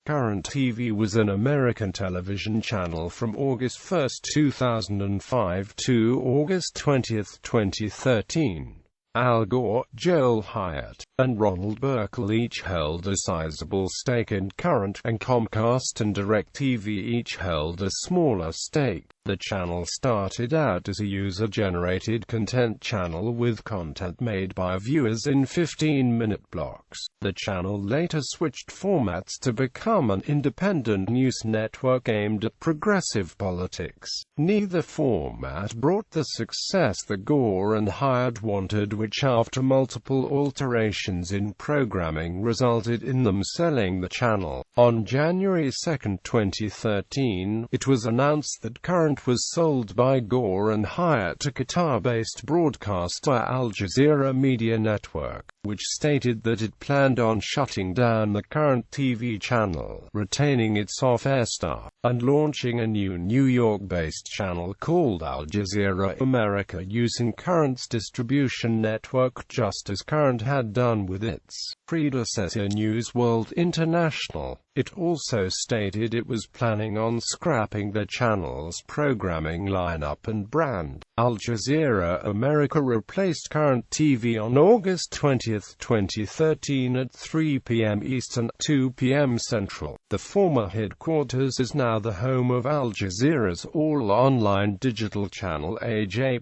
Current TV was an American television channel from August 1, 2005 to August 20, 2013. Al Gore, Joel Hyatt, and Ronald Burkle each held a sizable stake in Current, and Comcast and DirecTV each held a smaller stake. The channel started out as a user-generated content channel with content made by viewers in 15-minute blocks. The channel later switched formats to become an independent news network aimed at progressive politics. Neither format brought the success that Gore and Hyatt wanted, which after multiple alterations in programming resulted in them selling the channel. On January 2, 2013, it was announced that Current was sold by Gore and Hyatt to Qatar-based broadcaster Al Jazeera Media Network, which stated that it planned on shutting down the Current TV channel, retaining its off-air staff, and launching a new New York-based channel called Al Jazeera America using Current's distribution network, just as Current had done with its predecessor News World International. It also stated it was planning on scrapping the channel's programming lineup and brand. Al Jazeera America replaced Current TV on August 20, 2013 at 3 p.m. Eastern, 2 p.m. Central. The former headquarters is now the home of Al Jazeera's all-online digital channel AJ+.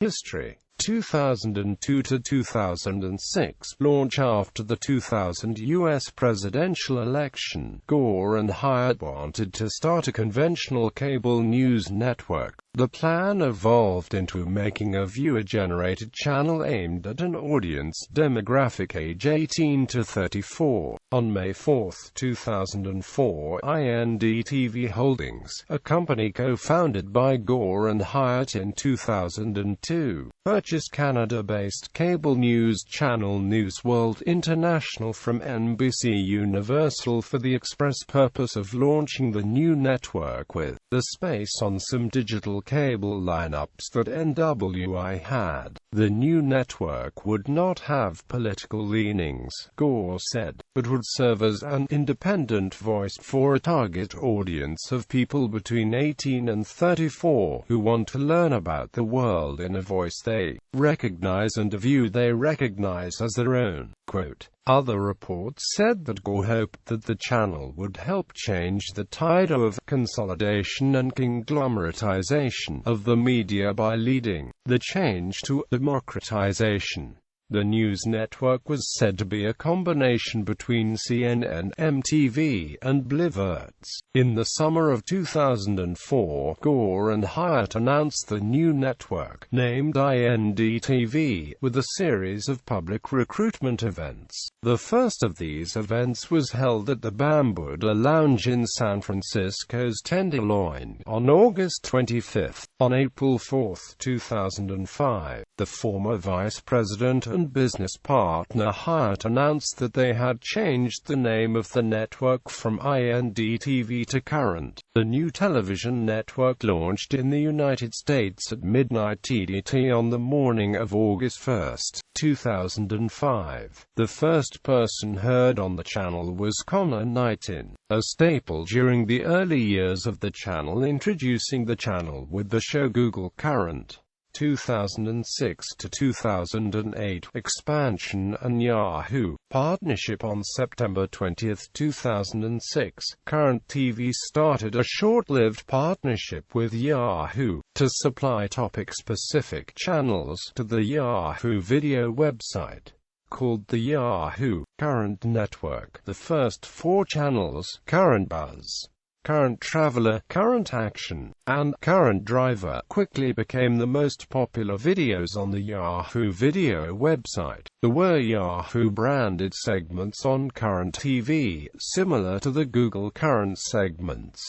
History: 2002 to 2006 launch. After the 2000 U.S. presidential election, Gore and Hyatt wanted to start a conventional cable news network. The plan evolved into making a viewer-generated channel aimed at an audience demographic age 18 to 34. On May 4, 2004, INDTV Holdings, a company co-founded by Gore and Hyatt in 2002, purchased Canada-based cable news channel News World International from NBC Universal for the express purpose of launching the new network with the space on some digital cable lineups that NWI had. The new network would not have political leanings, Gore said, but would serve as an independent voice for a target audience of people between 18 and 34 who want to learn about the world in a voice they recognize and a view they recognize as their own. Quote, other reports said that Gore hoped that the channel would help change the tide of consolidation and conglomeratization of the media by leading the change to democratization. The news network was said to be a combination between CNN, MTV, and Bliverts. In the summer of 2004, Gore and Hyatt announced the new network, named INDTV, with a series of public recruitment events. The first of these events was held at the Bambuda Lounge in San Francisco's Tenderloin on August 25. On April 4, 2005, the former vice president and business partner Hyatt announced that they had changed the name of the network from INDTV to Current. The new television network launched in the United States at midnight EDT on the morning of August 1, 2005. The first person heard on the channel was Connor Knighton, a staple during the early years of the channel, introducing the channel with the show Google Current. 2006 to 2008 expansion and Yahoo partnership. On September 20, 2006, Current TV started a short-lived partnership with Yahoo to supply topic-specific channels to the Yahoo video website. Called the Yahoo Current Network, the first 4 channels, Current Buzz, Current Traveler, Current Action, and Current Driver, quickly became the most popular videos on the Yahoo video website. There were Yahoo-branded segments on Current TV, similar to the Google Current segments.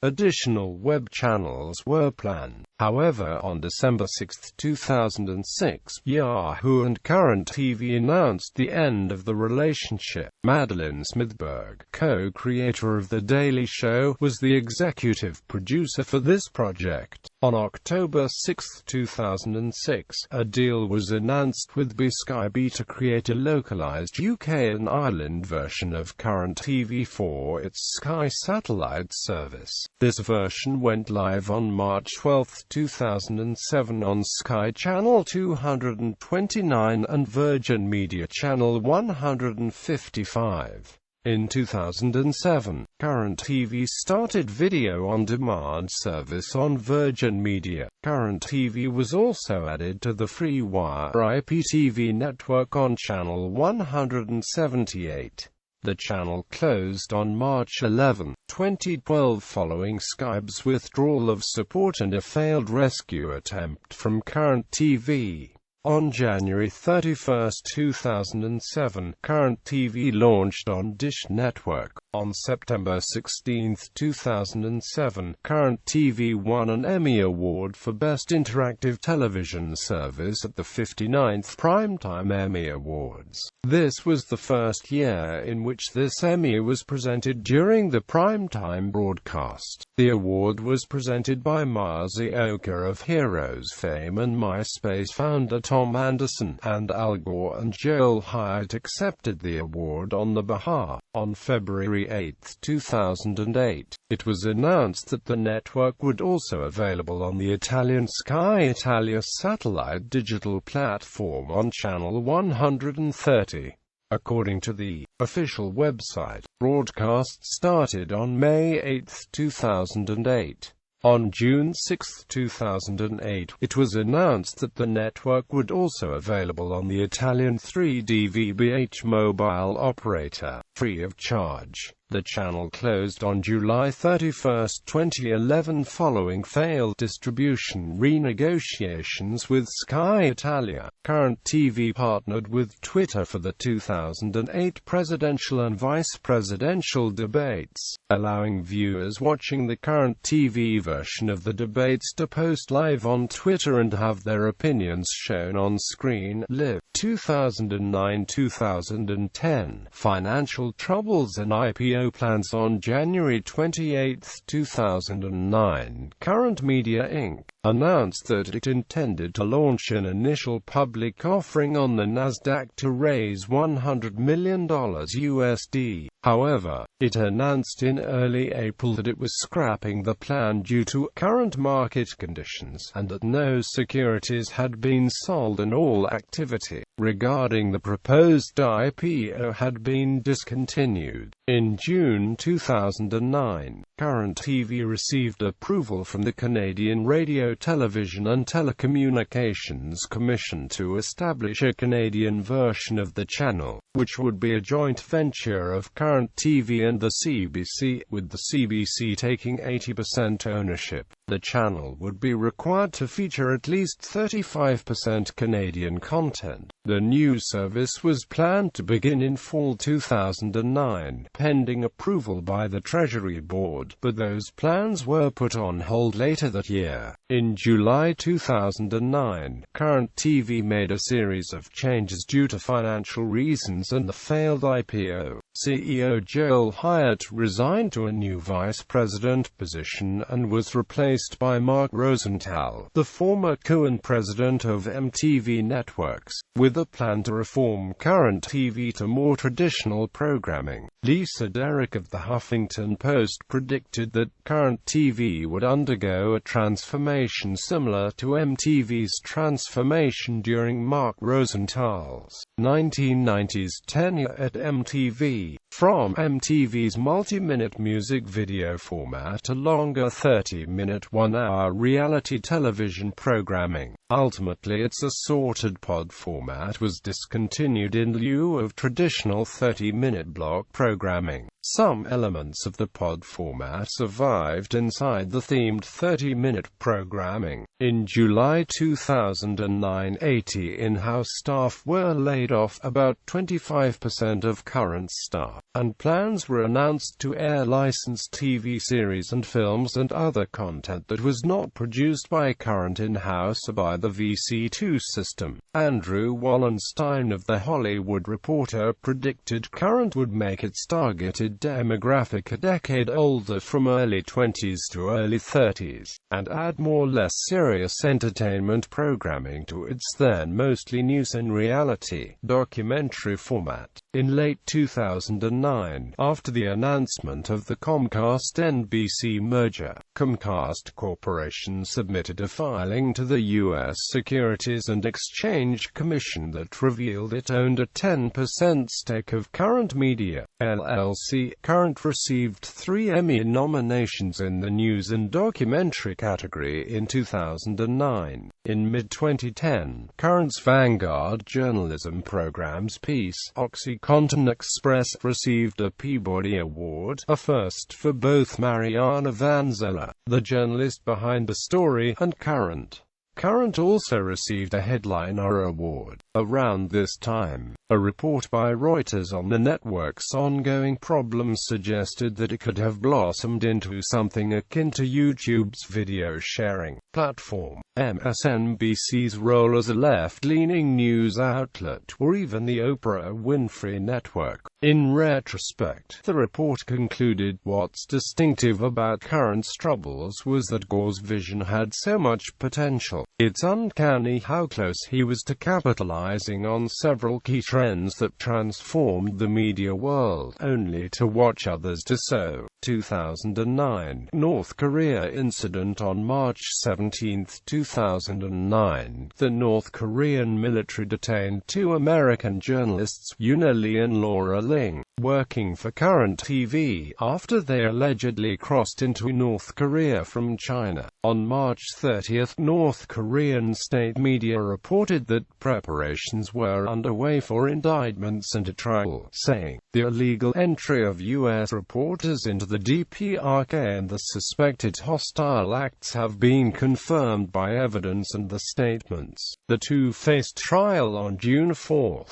Additional web channels were planned. However, on December 6, 2006, Yahoo and Current TV announced the end of the relationship. Madeline Smithberg, co-creator of The Daily Show, was the executive producer for this project. On October 6, 2006, a deal was announced with Sky to create a localized UK and Ireland version of current TV for its Sky satellite service. This version went live on March 12, 2007 on Sky Channel 229 and Virgin Media Channel 155. In 2007, Current TV started video-on-demand service on Virgin Media. Current TV was also added to the FreeWire IPTV network on Channel 178. The channel closed on March 11, 2012 following Sky's withdrawal of support and a failed rescue attempt from Current TV. On January 31, 2007, Current TV launched on Dish Network. On September 16, 2007, Current TV won an Emmy Award for Best Interactive Television Service at the 59th Primetime Emmy Awards. This was the first year in which this Emmy was presented during the primetime broadcast. The award was presented by Marzioka of Heroes fame and MySpace founder Tom Anderson, and Al Gore and Joel Hyatt accepted the award on the behalf. On February 8, 2008, it was announced that the network would also available on the Italian Sky Italia satellite digital platform on Channel 130. According to the official website, broadcast started on May 8, 2008. On June 6, 2008, it was announced that the network would also available on the Italian 3DVBH mobile operator, free of charge. The channel closed on July 31, 2011 following failed distribution renegotiations with Sky Italia. Current TV partnered with Twitter for the 2008 presidential and vice presidential debates, allowing viewers watching the Current TV version of the debates to post live on Twitter and have their opinions shown on screen. Live 2009-2010 Financial Troubles and IPO plans. On January 28, 2009, Current Media Inc. announced that it intended to launch an initial public offering on the Nasdaq to raise $100 million USD. However, it announced in early April that it was scrapping the plan due to current market conditions, and that no securities had been sold and all activity regarding the proposed IPO had been discontinued. In June 2009, Current TV received approval from the Canadian Radio, Television and Telecommunications Commission to establish a Canadian version of the channel, which would be a joint venture of Current TV and the CBC, with the CBC taking 80% ownership. The channel would be required to feature at least 35% Canadian content. The new service was planned to begin in fall 2009, pending approval by the Treasury Board, but those plans were put on hold later that year. In July 2009, Current TV made a series of changes due to financial reasons and the failed IPO. CEO Joel Hyatt resigned to a new vice president position and was replaced by Mark Rosenthal, the former co-and president of MTV Networks, with a plan to reform Current TV to more traditional programming. Lisa Derrick of the Huffington Post predicted that Current TV would undergo a transformation similar to MTV's transformation during Mark Rosenthal's 1990s tenure at MTV, from MTV's multi-minute music video format to longer 30-minute one-hour reality television programming. Ultimately, its assorted pod format was discontinued in lieu of traditional 30-minute block programming. Some elements of the pod format survived inside the themed 30-minute programming. In July 2009, 80 in-house staff were laid off, about 25% of current staff, and plans were announced to air licensed TV series and films and other content that was not produced by Current in-house or by the VC2 system. Andrew Wallenstein of The Hollywood Reporter predicted Current would make its targeted demographic a decade older from early 20s to early 30s, and add more or less serious entertainment programming to its then mostly news and reality documentary format. In late 2009, after the announcement of the Comcast-NBC merger, Comcast Corporation submitted a filing to the U.S. Securities and Exchange Commission that revealed it owned a 10% stake of Current Media, LLC. Current received 3 Emmy nominations in the news and documentary category in 2009. In mid-2010, Current's Vanguard journalism program's piece, OxyContin Express, received a Peabody Award, a first for both Mariana Vanzella, the journalist behind the story, and Current. Current also received a Headliner Award. Around this time, a report by Reuters on the network's ongoing problems suggested that it could have blossomed into something akin to YouTube's video sharing platform, MSNBC's role as a left-leaning news outlet, or even the Oprah Winfrey Network. In retrospect, the report concluded, what's distinctive about Current's troubles was that Gore's vision had so much potential. It's uncanny how close he was to capitalizing on several key trends that transformed the media world, only to watch others do so. 2009 North Korea incident. On March 17, 2009, the North Korean military detained 2 American journalists, Yoon Lee and Laura Ling, working for Current TV, after they allegedly crossed into North Korea from China. On March 30, North Korean state media reported that preparations were underway for indictments and a trial, saying, the illegal entry of U.S. reporters into the DPRK and the suspected hostile acts have been confirmed by evidence and the statements. The 2 faced trial on June 4.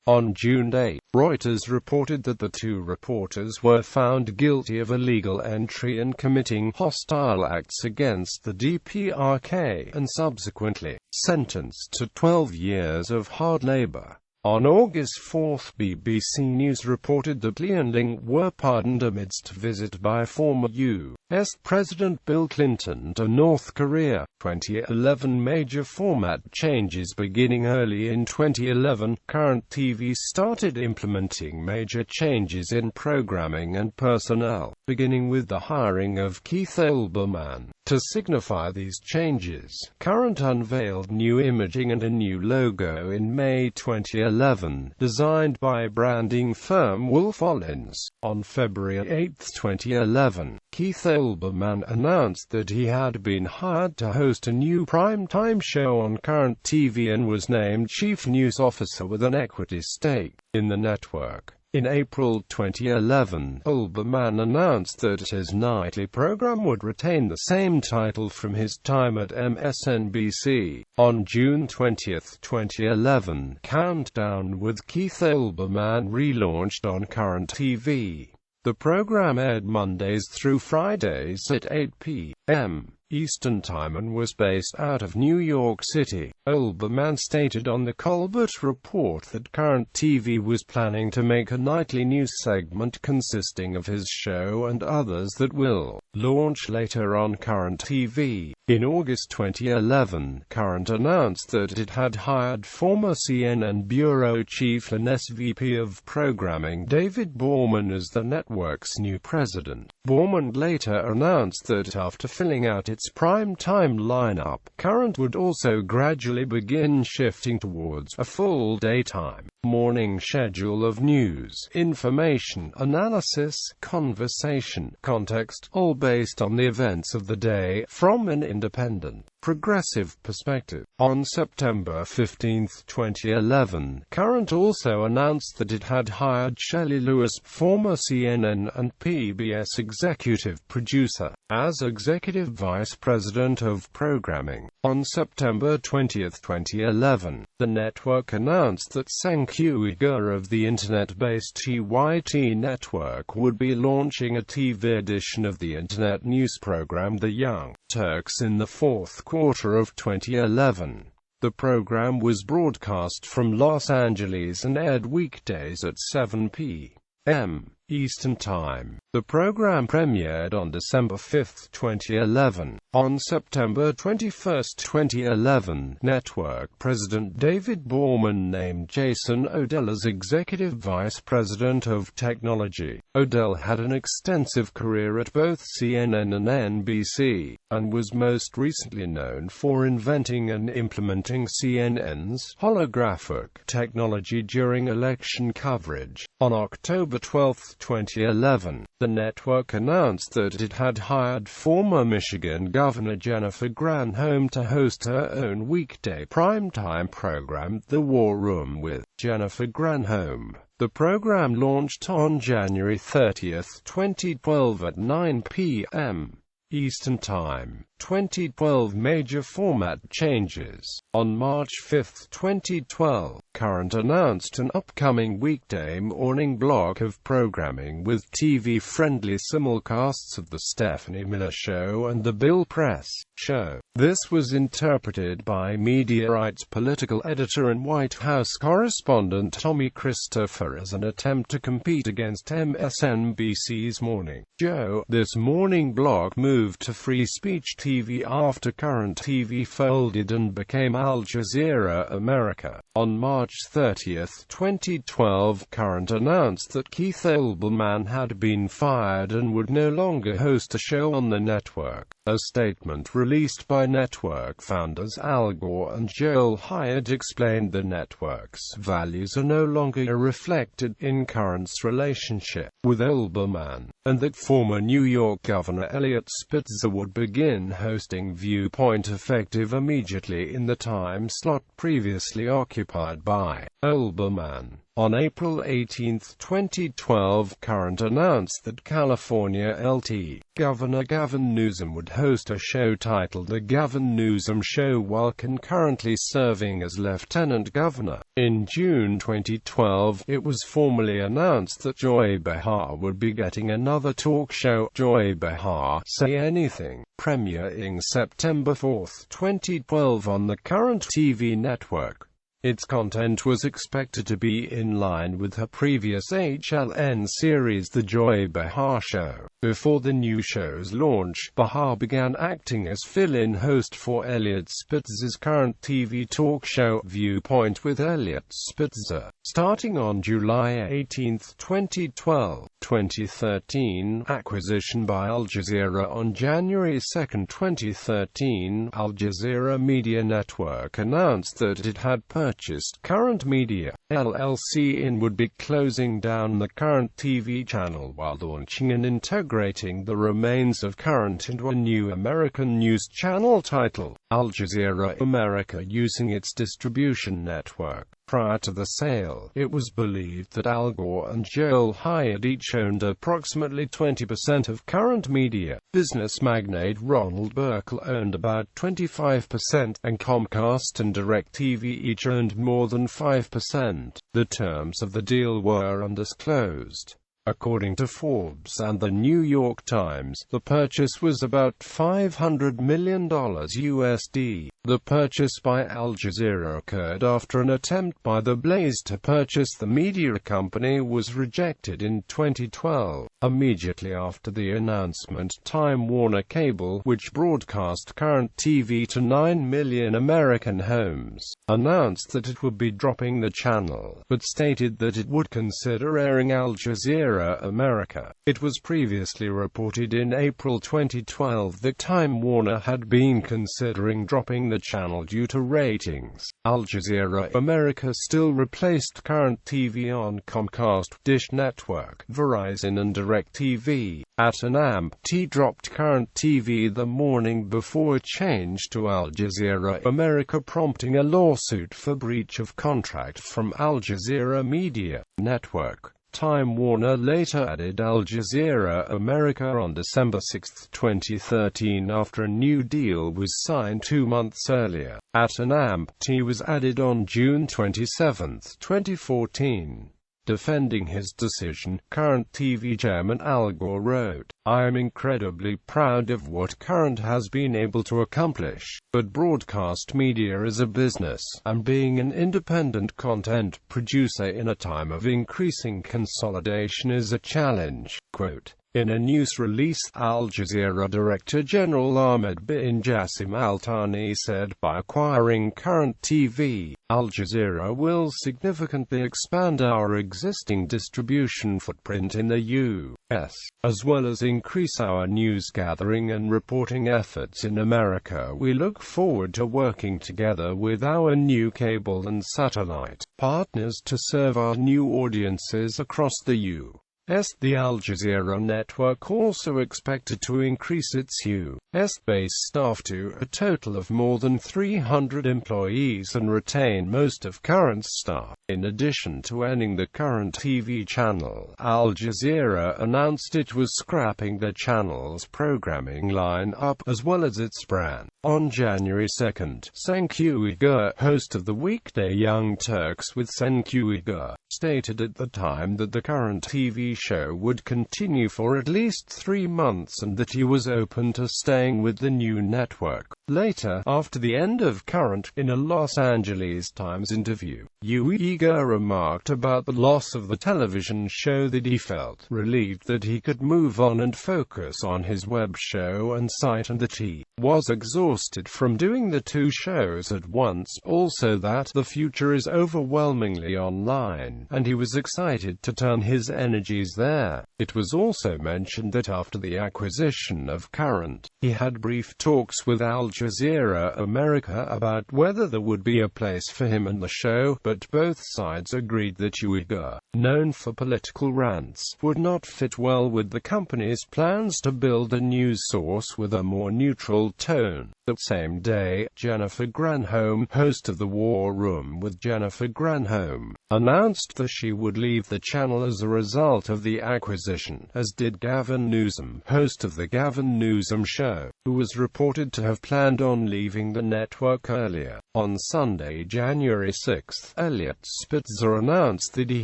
On June 8, Reuters reported that the 2 reporters were found guilty of illegal entry and committing hostile acts against the DPRK, and subsequently sentenced to 12 years of hard labor. On August 4, BBC News reported that Lee and Ling were pardoned amidst a visit by former U.S. President Bill Clinton to North Korea. 2011 major format changes. Beginning early in 2011, Current TV started implementing major changes in programming and personnel, beginning with the hiring of Keith Olbermann. To signify these changes, Current unveiled new imaging and a new logo in May 2011, designed by branding firm Wolf Ollins. On February 8, 2011, Keith Olbermann announced that he had been hired to host a new prime-time show on Current TV and was named Chief News Officer with an equity stake in the network. In April 2011, Olbermann announced that his nightly program would retain the same title from his time at MSNBC. On June 20, 2011, Countdown with Keith Olbermann relaunched on Current TV. The program aired Mondays through Fridays at 8 p.m. Eastern Time and was based out of New York City. Olbermann stated on the Colbert Report that Current TV was planning to make a nightly news segment consisting of his show and others that will launch later on Current TV. In August 2011, Current announced that it had hired former CNN bureau chief and SVP of programming David Borman as the network's new president. Borman later announced that after filling out its prime-time lineup, Current would also gradually begin shifting towards a full daytime morning schedule of news, information, analysis, conversation, context, all based on the events of the day, from an independent, progressive perspective. On September 15, 2011, Current also announced that it had hired Shelly Lewis, former CNN and PBS executive producer, as executive vice president of programming. On September 20, 2011, the network announced that Seng Uyghur of the internet-based TYT network would be launching a TV edition of the internet news program The Young Turks in the fourth quarter of 2011. The program was broadcast from Los Angeles and aired weekdays at 7 p.m. Eastern Time. The program premiered on December 5, 2011. On September 21, 2011, network president David Borman named Jason Odell as Executive Vice President of Technology. Odell had an extensive career at both CNN and NBC, and was most recently known for inventing and implementing CNN's holographic technology during election coverage. On October 12, 2011, the network announced that it had hired former Michigan Governor Jennifer Granholm to host her own weekday primetime program, The War Room with Jennifer Granholm. The program launched on January 30, 2012 at 9 p.m. Eastern Time. 2012 major format changes. On March 5, 2012, Current announced an upcoming weekday morning block of programming with TV-friendly simulcasts of The Stephanie Miller Show and The Bill Press Show. This was interpreted by Media Right's political editor and White House correspondent Tommy Christopher as an attempt to compete against MSNBC's Morning Joe. This morning block moved to free speech TV after Current TV folded and became Al Jazeera America. On March 30, 2012, Current announced that Keith Olbermann had been fired and would no longer host a show on the network. A statement released by network founders Al Gore and Joel Hyatt explained the network's values are no longer reflected in Current's relationship with Olbermann, and that former New York Governor Eliot Spitzer would begin hosting Viewpoint effective immediately in the time slot previously occupied by Olbermann. On April 18, 2012, Current announced that California Lt. Governor Gavin Newsom would host a show titled The Gavin Newsom Show while concurrently serving as Lieutenant Governor. In June 2012, it was formally announced that Joy Behar would be getting another talk show, Joy Behar Say Anything, premiering September 4, 2012 on the Current TV network. Its content was expected to be in line with her previous HLN series The Joy Behar Show. Before the new show's launch, Behar began acting as fill-in host for Eliot Spitzer's Current TV talk show, Viewpoint with Eliot Spitzer, starting on July 18, 2012. 2013 acquisition by Al Jazeera. On January 2, 2013, Al Jazeera Media Network announced that it had purchased Current Media, LLC and would be closing down the Current TV channel while launching and integrating the remains of Current into a new American news channel titled Al Jazeera America using its distribution network. Prior to the sale, it was believed that Al Gore and Joel Hyatt each owned approximately 20% of Current Media. Business magnate Ronald Burkle owned about 25%, and Comcast and DirecTV each owned more than 5%. The terms of the deal were undisclosed. According to Forbes and the New York Times, the purchase was about $500 million USD. The purchase by Al Jazeera occurred after an attempt by The Blaze to purchase the media company was rejected in 2012. Immediately after the announcement, Time Warner Cable, which broadcast Current TV to 9 million American homes, announced that it would be dropping the channel, but stated that it would consider airing Al Jazeera America. It was previously reported in April 2012 that Time Warner had been considering dropping the channel due to ratings. Al Jazeera America still replaced Current TV on Comcast, Dish Network, Verizon and DirecTV. At an AMP, dropped Current TV the morning before it changed to Al Jazeera America, prompting a lawsuit for breach of contract from Al Jazeera Media Network. Time Warner later added Al Jazeera America on December 6, 2013 after a new deal was signed 2 months earlier. At an AMP, was added on June 27, 2014. Defending his decision, current TV chairman Al Gore wrote, "I am incredibly proud of what Current has been able to accomplish, but broadcast media is a business, and being an independent content producer in a time of increasing consolidation is a challenge." Quote. In a news release, Al Jazeera Director General Ahmed bin Jassim Al Thani said, "By acquiring Current TV, Al Jazeera will significantly expand our existing distribution footprint in the U.S., as well as increase our news gathering and reporting efforts in America. We look forward to working together with our new cable and satellite partners to serve our new audiences across the U.S. The Al Jazeera network also expected to increase its U.S.-based staff to a total of more than 300 employees and retain most of Current's staff. In addition to ending the Current TV channel, Al Jazeera announced it was scrapping the channel's programming line-up, as well as its brand. On January 2nd, Senki Uyghur, host of the weekday Young Turks with Senki Uyghur, stated at the time that the Current TV show would continue for at least 3 months and that he was open to staying with the new network. Later, after the end of Current, in a Los Angeles Times interview, Uyghur remarked about the loss of the television show that he felt relieved that he could move on and focus on his web show and site, and that he was exhausted from doing the two shows at once, also that the future is overwhelmingly online, and he was excited to turn his energies there. It was also mentioned that after the acquisition of Current, he had brief talks with Al Jazeera America about whether there would be a place for him and the show, but both sides agreed that Uyghur, known for political rants, would not fit well with the company's plans to build a news source with a more neutral tone. The same day, Jennifer Granholm, host of The War Room with Jennifer Granholm, announced that she would leave the channel as a result of the acquisition, as did Gavin Newsom, host of The Gavin Newsom Show, who was reported to have planned on leaving the network earlier. On Sunday, January 6, Eliot Spitzer announced that he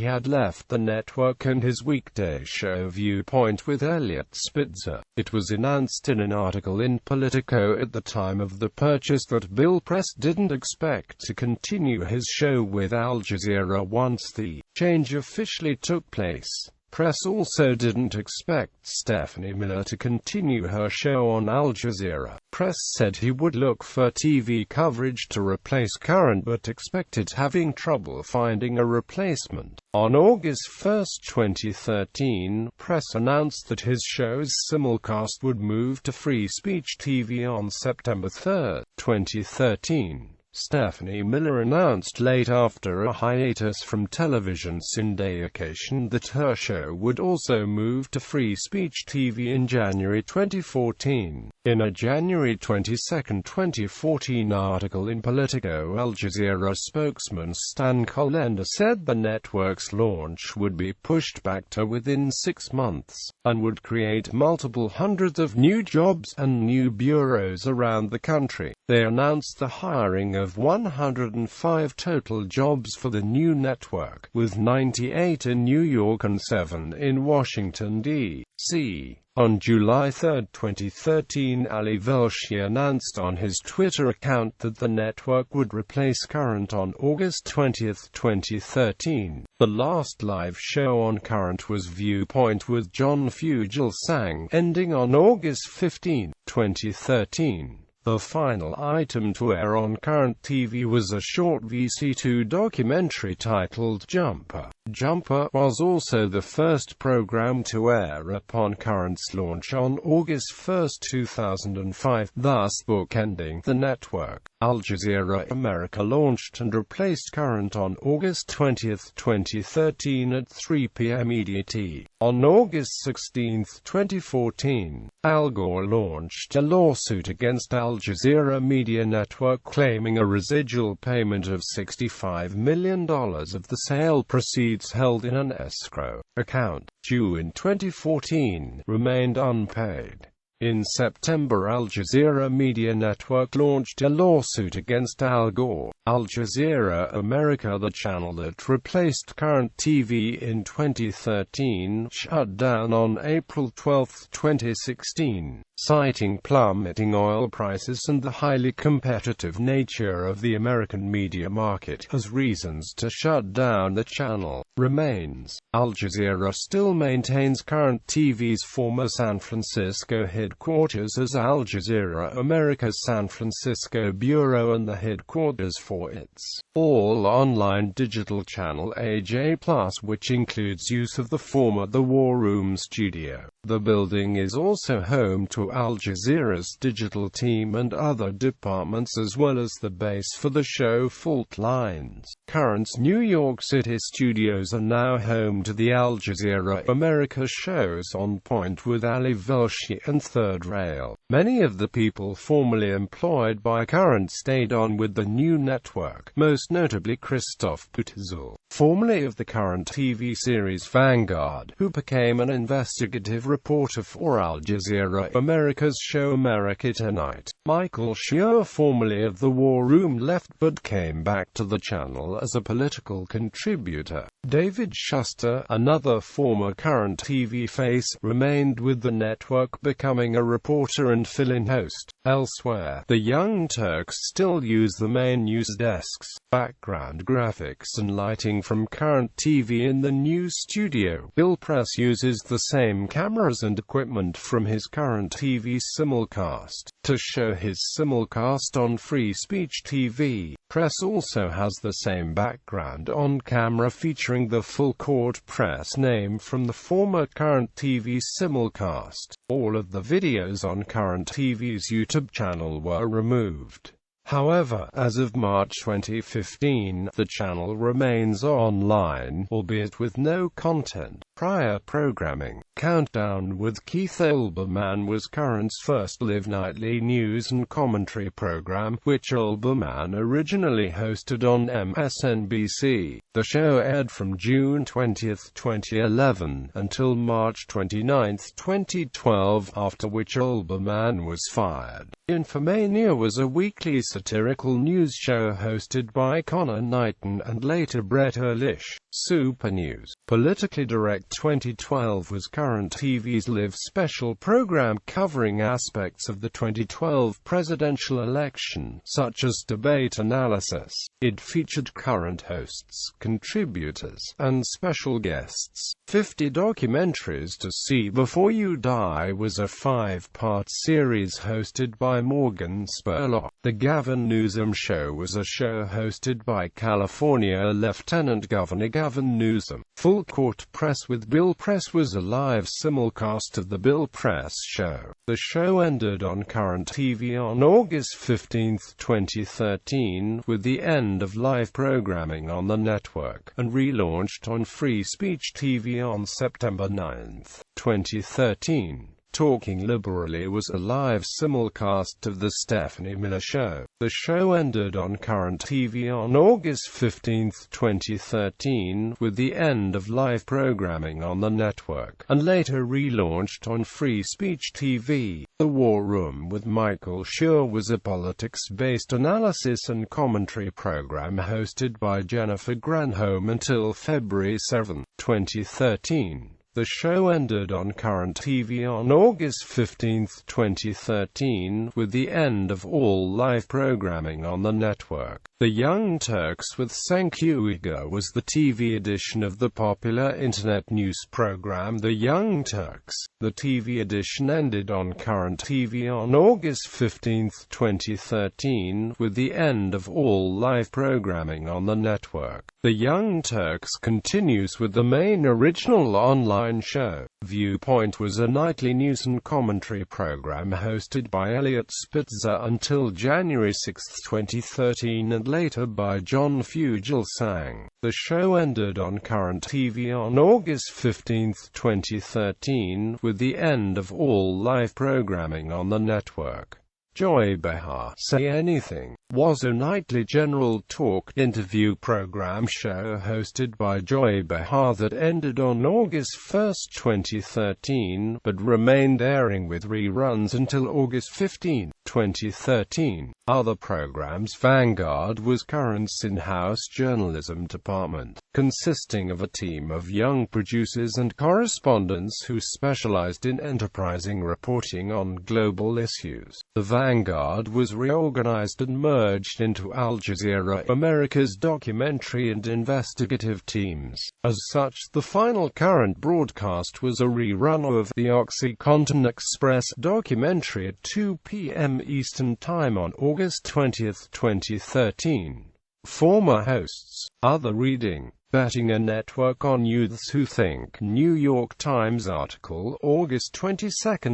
had left the network and his weekday show Viewpoint with Eliot Spitzer. It was announced in an article in Politico at the time of the purchase that Bill Press didn't expect to continue his show with Al Jazeera once the change officially took place. Press also didn't expect Stephanie Miller to continue her show on Al Jazeera. Press said he would look for TV coverage to replace Current, but expected having trouble finding a replacement. On August 1, 2013, Press announced that his show's simulcast would move to Free Speech TV on September 3, 2013. Stephanie Miller announced late after a hiatus from television syndication that her show would also move to Free Speech TV in January 2014. In a January 22, 2014 article in Politico, Al Jazeera spokesman Stan Kolender said the network's launch would be pushed back to within 6 months, and would create multiple hundreds of new jobs and new bureaus around the country. They announced the hiring of 105 total jobs for the new network, with 98 in New York and 7 in Washington, D.C. On July 3, 2013, Ali Velshi announced on his Twitter account that the network would replace Current on August 20, 2013. The last live show on Current was Viewpoint with John Fugelsang, ending on August 15, 2013. The final item to air on Current TV was a short VC2 documentary titled Jumper. Jumper was also the first program to air upon Current's launch on August 1, 2005, thus bookending the network. Al Jazeera America launched and replaced Current on August 20, 2013 at 3 p.m. EDT. On August 16, 2014, Al Gore launched a lawsuit against Al Jazeera Media Network claiming a residual payment of $65 million of the sale proceeds held in an escrow account, due in 2014, remained unpaid. In September, Al Jazeera Media Network launched a lawsuit against Al Gore. Al Jazeera America, the channel that replaced Current TV in 2013, shut down on April 12, 2016, citing plummeting oil prices and the highly competitive nature of the American media market as reasons to shut down the channel. Remains. Al Jazeera still maintains Current TV's former San Francisco headquarters as Al Jazeera America's San Francisco bureau and the headquarters for its all-online digital channel AJ+, which includes use of the former The War Room studio. The building is also home to Al Jazeera's digital team and other departments, as well as the base for the show Fault Lines. Current's New York City studios are now home to the Al Jazeera America shows On Point with Ali Velshi and Third Rail. Many of the people formerly employed by Current stayed on with the new network, most notably Christoph Putzel, formerly of the Current TV series Vanguard, who became an investigative reporter for Al Jazeera America's show America Tonight. Michael Schur, formerly of The War Room, left but came back to the channel as a political contributor. David Shuster, another former Current TV face, remained with the network, becoming a reporter and fill-in host. Elsewhere, the Young Turks still use the main news desks, background graphics and lighting from Current TV in the new studio. Bill Press uses the same cameras and equipment from his Current TV simulcast to show his simulcast on Free Speech TV. Press also has the same background on camera featuring the Full Court Press name from the former Current TV simulcast. All of the videos on Current TV's YouTube channel were removed. However, as of March 2015, the channel remains online, albeit with no content. Prior programming. Countdown with Keith Olbermann was Current's first live nightly news and commentary program, which Olbermann originally hosted on MSNBC. The show aired from June 20, 2011, until March 29, 2012, after which Olbermann was fired. Infomania was a weekly satirical news show hosted by Connor Knighton and later Brett Ehrlich. Super News. Politically Direct 2012 was Current TV's live special program covering aspects of the 2012 presidential election, such as debate analysis. It featured Current hosts, contributors, and special guests. 50 Documentaries to See Before You Die was a 5-part series hosted by Morgan Spurlock. The Gavin Newsom Show was a show hosted by California Lieutenant Governor Gavin Newsom. Full Court Press with Bill Press was a live simulcast of The Bill Press Show. The show ended on Current TV on August 15, 2013, with the end of live programming on the network, and relaunched on Free Speech TV on September 9, 2013. Talking Liberally was a live simulcast of The Stephanie Miller Show. The show ended on Current TV on August 15, 2013, with the end of live programming on the network, and later relaunched on Free Speech TV. The War Room with Michael Schur was a politics-based analysis and commentary program hosted by Jennifer Granholm until February 7, 2013. The show ended on Current TV on August 15, 2013, with the end of all live programming on the network. The Young Turks with Cenk Uygur was the TV edition of the popular internet news program The Young Turks. The TV edition ended on Current TV on August 15, 2013, with the end of all live programming on the network. The Young Turks continues with the main original online show. Viewpoint was a nightly news and commentary program hosted by Eliot Spitzer until January 6, 2013, and later by John Fugelsang. The show ended on Current TV on August 15, 2013, with the end of all live programming on the network. Joy Behar, Say Anything, was a nightly general talk interview program show hosted by Joy Behar that ended on August 1, 2013, but remained airing with reruns until August 15, 2013. Other programs. Vanguard was Current's in-house journalism department, consisting of a team of young producers and correspondents who specialized in enterprising reporting on global issues. The Vanguard was reorganized and merged into Al Jazeera, America's documentary and investigative teams. As such, the final Current broadcast was a rerun of the OxyContin Express documentary at 2 p.m. Eastern Time on August 20, 2013. Former hosts. Other reading. Betting a network on youths who think. New York Times article, August 22,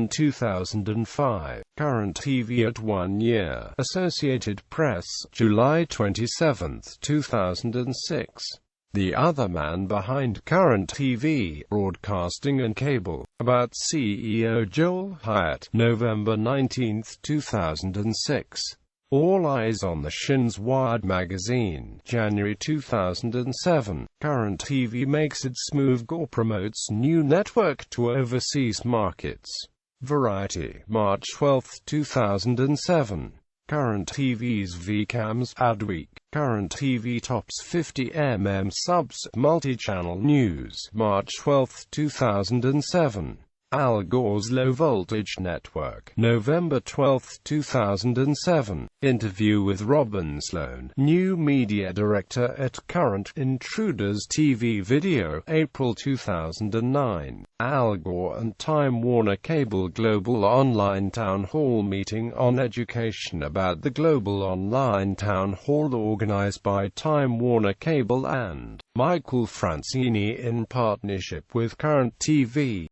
2005. Current TV at 1 year. Associated Press, July 27, 2006. The Other Man Behind Current TV, Broadcasting and Cable. About CEO Joel Hyatt, November 19, 2006. All Eyes on the Shins Wired magazine, January 2007. Current TV makes its move. Gore promotes new network to overseas markets. Variety, March 12, 2007. Current TV's VCams Adweek. Current TV tops 50 subs. Multi-channel news, March 12, 2007. Al Gore's Low Voltage Network, November 12, 2007. Interview with Robin Sloan, new media director at Current. Intruders TV video, April 2009. Al Gore and Time Warner Cable Global Online Town Hall meeting on education. About the Global Online Town Hall organized by Time Warner Cable and Michael Francini in partnership with Current TV.